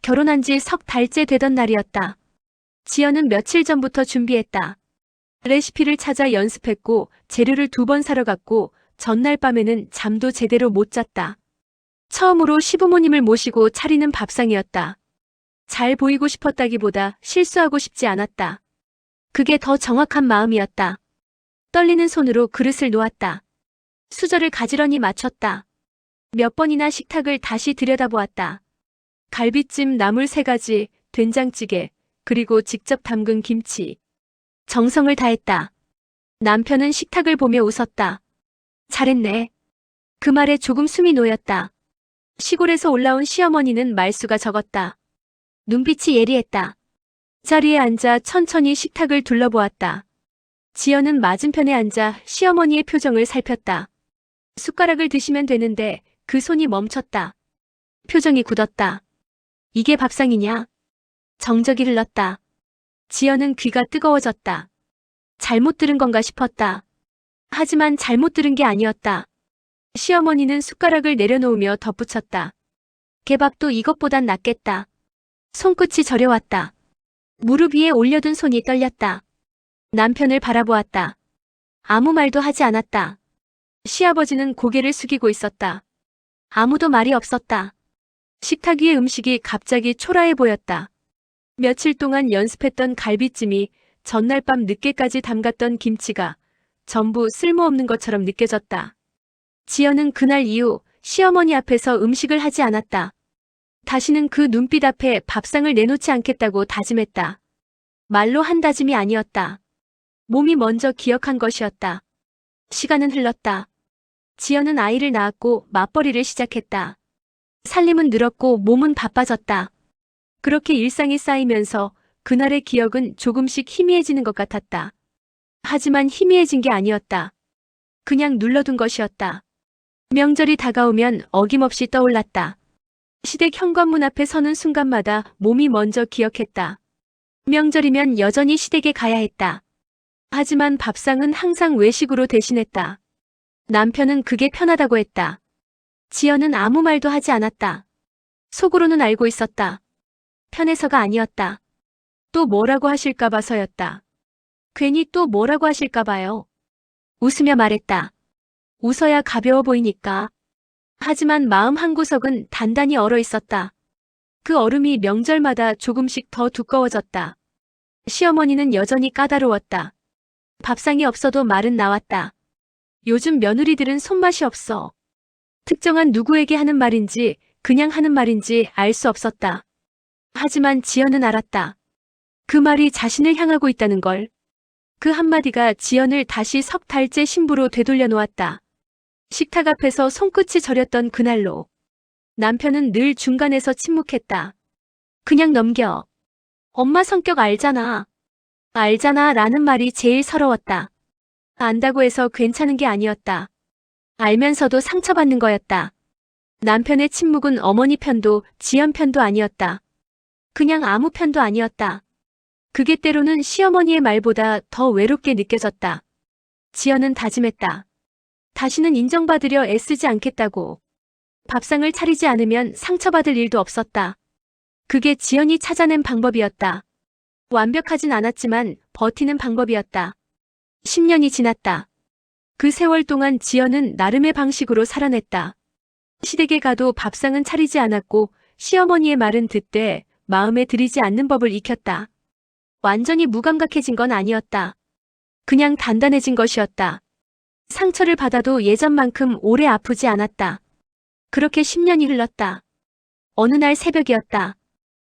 결혼한 지 석 달째 되던 날이었다. 지연은 며칠 전부터 준비했다. 레시피를 찾아 연습했고 재료를 2번 사러 갔고 전날 밤에는 잠도 제대로 못 잤다. 처음으로 시부모님을 모시고 차리는 밥상이었다. 잘 보이고 싶었다기보다 실수하고 싶지 않았다. 그게 더 정확한 마음이었다. 떨리는 손으로 그릇을 놓았다. 수저를 가지런히 맞췄다. 몇 번이나 식탁을 다시 들여다보았다. 갈비찜, 나물 3가지, 된장찌개, 그리고 직접 담근 김치. 정성을 다했다. 남편은 식탁을 보며 웃었다. 잘했네. 그 말에 조금 숨이 놓였다. 시골에서 올라온 시어머니는 말수가 적었다. 눈빛이 예리했다. 자리에 앉아 천천히 식탁을 둘러보았다. 지연은 맞은편에 앉아 시어머니의 표정을 살폈다. 숟가락을 드시면 되는데 그 손이 멈췄다. 표정이 굳었다. 이게 밥상이냐? 정적이 흘렀다. 지연은 귀가 뜨거워졌다. 잘못 들은 건가 싶었다. 하지만 잘못 들은 게 아니었다. 시어머니는 숟가락을 내려놓으며 덧붙였다. 개밥도 이것보단 낫겠다. 손끝이 저려왔다. 무릎 위에 올려둔 손이 떨렸다. 남편을 바라보았다. 아무 말도 하지 않았다. 시아버지는 고개를 숙이고 있었다. 아무도 말이 없었다. 식탁 위의 음식이 갑자기 초라해 보였다. 며칠 동안 연습했던 갈비찜이, 전날 밤 늦게까지 담갔던 김치가 전부 쓸모없는 것처럼 느껴졌다. 지연은 그날 이후 시어머니 앞에서 음식을 하지 않았다. 다시는 그 눈빛 앞에 밥상을 내놓지 않겠다고 다짐했다. 말로 한 다짐이 아니었다. 몸이 먼저 기억한 것이었다. 시간은 흘렀다. 지연은 아이를 낳았고 맞벌이를 시작했다. 살림은 늘었고 몸은 바빠졌다. 그렇게 일상이 쌓이면서 그날의 기억은 조금씩 희미해지는 것 같았다. 하지만 희미해진 게 아니었다. 그냥 눌러둔 것이었다. 명절이 다가오면 어김없이 떠올랐다. 시댁 현관문 앞에 서는 순간마다 몸이 먼저 기억했다. 명절이면 여전히 시댁에 가야 했다. 하지만 밥상은 항상 외식으로 대신했다. 남편은 그게 편하다고 했다. 지연은 아무 말도 하지 않았다. 속으로는 알고 있었다. 편해서가 아니었다. 또 뭐라고 하실까 봐서였다. 괜히 또 뭐라고 하실까 봐요. 웃으며 말했다. 웃어야 가벼워 보이니까. 하지만 마음 한구석은 단단히 얼어 있었다. 그 얼음이 명절마다 조금씩 더 두꺼워졌다. 시어머니는 여전히 까다로웠다. 밥상이 없어도 말은 나왔다. 요즘 며느리들은 손맛이 없어. 특정한 누구에게 하는 말인지 그냥 하는 말인지 알 수 없었다. 하지만 지연은 알았다. 그 말이 자신을 향하고 있다는 걸. 그 한마디가 지연을 다시 석 달째 신부로 되돌려 놓았다. 식탁 앞에서 손끝이 저렸던 그날로 남편은 늘 중간에서 침묵했다. 그냥 넘겨. 엄마 성격 알잖아. 알잖아 라는 말이 제일 서러웠다. 안다고 해서 괜찮은 게 아니었다. 알면서도 상처받는 거였다. 남편의 침묵은 어머니 편도 지연 편도 아니었다. 그냥 아무 편도 아니었다. 그게 때로는 시어머니의 말보다 더 외롭게 느껴졌다. 지연은 다짐했다. 다시는 인정받으려 애쓰지 않겠다고. 밥상을 차리지 않으면 상처받을 일도 없었다. 그게 지연이 찾아낸 방법이었다. 완벽하진 않았지만 버티는 방법이었다. 10년이 지났다. 그 세월 동안 지연은 나름의 방식으로 살아냈다. 시댁에 가도 밥상은 차리지 않았고 시어머니의 말은 듣되 마음에 들이지 않는 법을 익혔다. 완전히 무감각해진 건 아니었다. 그냥 단단해진 것이었다. 상처를 받아도 예전만큼 오래 아프지 않았다. 그렇게 10년이 흘렀다. 어느 날 새벽이었다.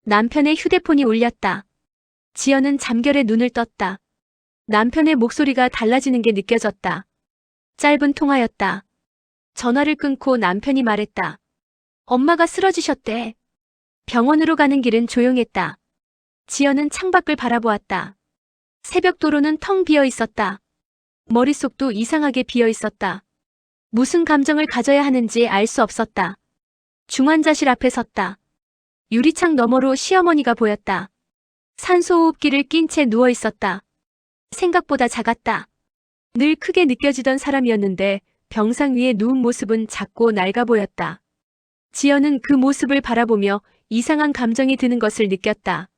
남편의 휴대폰이 울렸다. 지연은 잠결에 눈을 떴다. 남편의 목소리가 달라지는 게 느껴졌다. 짧은 통화였다. 전화를 끊고 남편이 말했다. 엄마가 쓰러지셨대. 병원으로 가는 길은 조용했다. 지연은 창밖을 바라보았다. 새벽 도로는 텅 비어 있었다. 머릿속도 이상하게 비어 있었다. 무슨 감정을 가져야 하는지 알 수 없었다. 중환자실 앞에 섰다. 유리창 너머로 시어머니가 보였다. 산소호흡기를 낀 채 누워 있었다. 생각보다 작았다. 늘 크게 느껴지던 사람이었는데 병상 위에 누운 모습은 작고 낡아 보였다. 지연은 그 모습을 바라보며 이상한 감정이 드는 것을 느꼈다.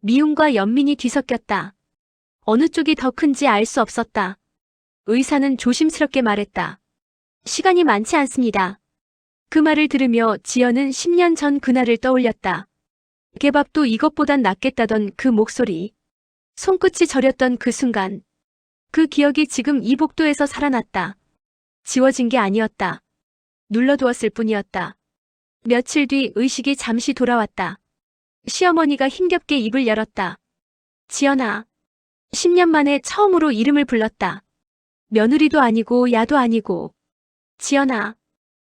미움과 연민이 뒤섞였다. 어느 쪽이 더 큰지 알 수 없었다. 의사는 조심스럽게 말했다. 시간이 많지 않습니다. 그 말을 들으며 지연은 10년 전 그날을 떠올렸다. 개밥도 이것보단 낫겠다던 그 목소리. 손끝이 저렸던 그 순간. 그 기억이 지금 이 복도에서 살아났다. 지워진 게 아니었다. 눌러두었을 뿐이었다. 며칠 뒤 의식이 잠시 돌아왔다. 시어머니가 힘겹게 입을 열었다. 지연아. 10년 만에 처음으로 이름을 불렀다. 며느리도 아니고 야도 아니고. 지연아.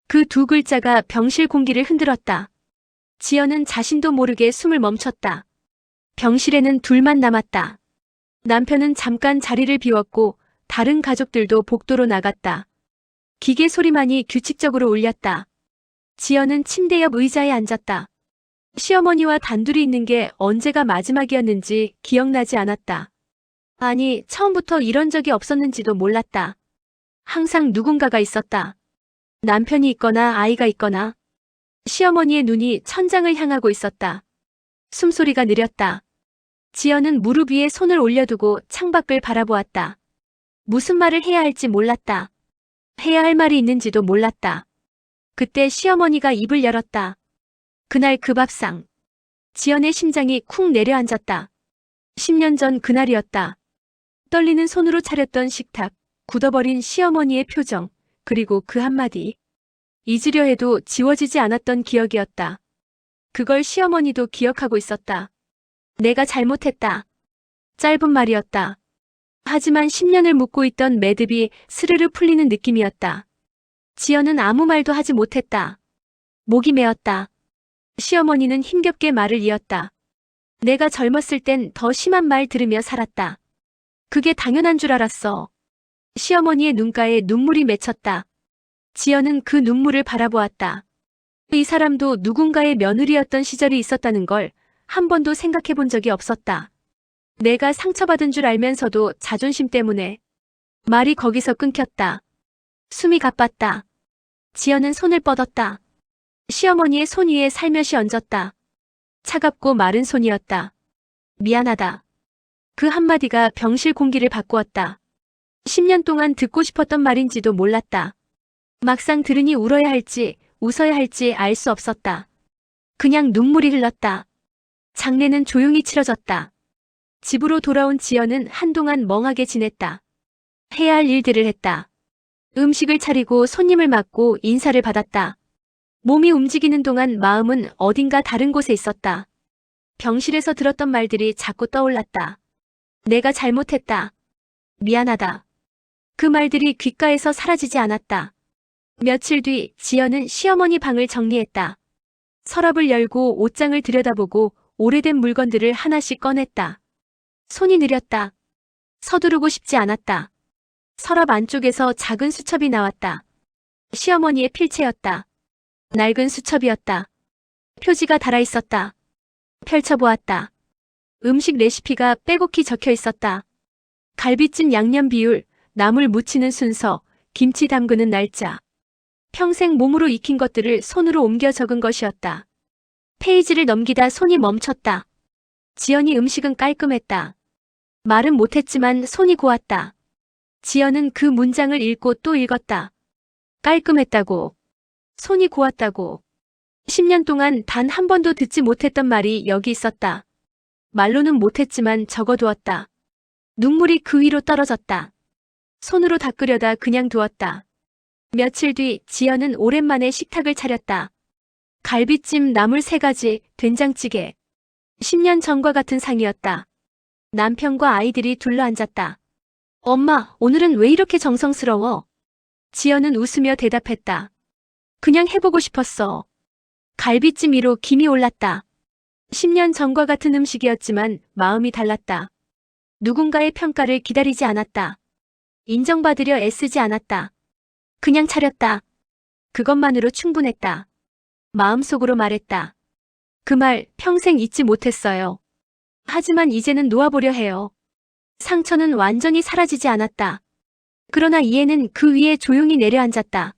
그 두 글자가 병실 공기를 흔들었다. 지연은 자신도 모르게 숨을 멈췄다. 병실에는 둘만 남았다. 남편은 잠깐 자리를 비웠고 다른 가족들도 복도로 나갔다. 기계 소리만이 규칙적으로 울렸다. 지연은 침대 옆 의자에 앉았다. 시어머니와 단둘이 있는 게 언제가 마지막이었는지 기억나지 않았다. 아니, 처음부터 이런 적이 없었는지도 몰랐다. 항상 누군가가 있었다. 남편이 있거나 아이가 있거나. 시어머니의 눈이 천장을 향하고 있었다. 숨소리가 느렸다. 지연은 무릎 위에 손을 올려두고 창밖을 바라보았다. 무슨 말을 해야 할지 몰랐다. 해야 할 말이 있는지도 몰랐다. 그때 시어머니가 입을 열었다. 그날 그 밥상. 지연의 심장이 쿵 내려앉았다. 10년 전 그날이었다. 떨리는 손으로 차렸던 식탁, 굳어버린 시어머니의 표정, 그리고 그 한마디. 잊으려 해도 지워지지 않았던 기억이었다. 그걸 시어머니도 기억하고 있었다. 내가 잘못했다. 짧은 말이었다. 하지만 10년을 묻고 있던 매듭이 스르르 풀리는 느낌이었다. 지연은 아무 말도 하지 못했다. 목이 메었다. 시어머니는 힘겹게 말을 이었다. 내가 젊었을 땐 더 심한 말 들으며 살았다. 그게 당연한 줄 알았어. 시어머니의 눈가에 눈물이 맺혔다. 지연은 그 눈물을 바라보았다. 이 사람도 누군가의 며느리였던 시절이 있었다는 걸 한 번도 생각해 본 적이 없었다. 내가 상처받은 줄 알면서도 자존심 때문에. 말이 거기서 끊겼다. 숨이 가빴다. 지연은 손을 뻗었다. 시어머니의 손 위에 살며시 얹었다. 차갑고 마른 손이었다. 미안하다. 그 한마디가 병실 공기를 바꾸었다. 10년 동안 듣고 싶었던 말인지도 몰랐다. 막상 들으니 울어야 할지 웃어야 할지 알 수 없었다. 그냥 눈물이 흘렀다. 장례는 조용히 치러졌다. 집으로 돌아온 지연은 한동안 멍하게 지냈다. 해야 할 일들을 했다. 음식을 차리고 손님을 맞고 인사를 받았다. 몸이 움직이는 동안 마음은 어딘가 다른 곳에 있었다. 병실에서 들었던 말들이 자꾸 떠올랐다. 내가 잘못했다. 미안하다. 그 말들이 귓가에서 사라지지 않았다. 며칠 뒤 지연은 시어머니 방을 정리했다. 서랍을 열고 옷장을 들여다보고 오래된 물건들을 하나씩 꺼냈다. 손이 느렸다. 서두르고 싶지 않았다. 서랍 안쪽에서 작은 수첩이 나왔다. 시어머니의 필체였다. 낡은 수첩이었다. 표지가 달아있었다. 펼쳐보았다. 음식 레시피가 빼곡히 적혀 있었다. 갈비찜 양념 비율, 나물 무치는 순서, 김치 담그는 날짜. 평생 몸으로 익힌 것들을 손으로 옮겨 적은 것이었다. 페이지를 넘기다 손이 멈췄다. 지연이 음식은 깔끔했다. 말은 못했지만 손이 고왔다. 지연은 그 문장을 읽고 또 읽었다. 깔끔했다고. 손이 고왔다고. 10년 동안 단 한 번도 듣지 못했던 말이 여기 있었다. 말로는 못했지만 적어두었다. 눈물이 그 위로 떨어졌다. 손으로 닦으려다 그냥 두었다. 며칠 뒤 지연은 오랜만에 식탁을 차렸다. 갈비찜, 나물 3가지, 된장찌개. 10년 전과 같은 상이었다. 남편과 아이들이 둘러앉았다. 엄마, 오늘은 왜 이렇게 정성스러워? 지연은 웃으며 대답했다. 그냥 해보고 싶었어. 갈비찜 위로 김이 올랐다. 10년 전과 같은 음식이었지만 마음이 달랐다. 누군가의 평가를 기다리지 않았다. 인정받으려 애쓰지 않았다. 그냥 차렸다. 그것만으로 충분했다. 마음속으로 말했다. 그 말 평생 잊지 못했어요. 하지만 이제는 놓아보려 해요. 상처는 완전히 사라지지 않았다. 그러나 이해는 그 위에 조용히 내려앉았다.